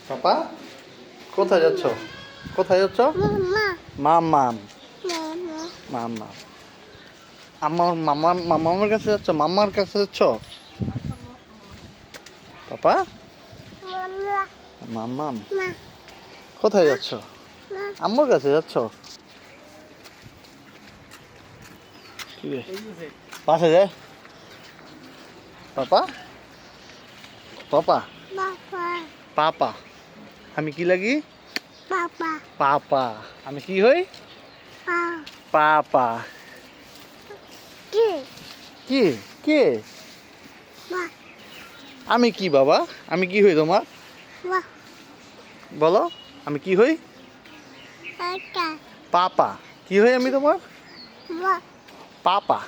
পাপা কোথায় যাচ্ছ? কোথায় যাচ্ছ? মাম্মাম মাম্মাম আমার মামার কাছে যাচ্ছ? মাম্মার কাছে যাচ্ছ? পাপা মাম্মাম কোথায় যাচ্ছ? আম্মুর কাছে যাচ্ছ? কি রে পাশে যায় পাপা পাপা পাপা আমি কি লাগি? পাপা আমি কি হই? পাপা কি কে আমি কি বাবা? আমি কি হই তোমার? বলো আমি কি হই? পাপা কি হই আমি তোমার? পাপা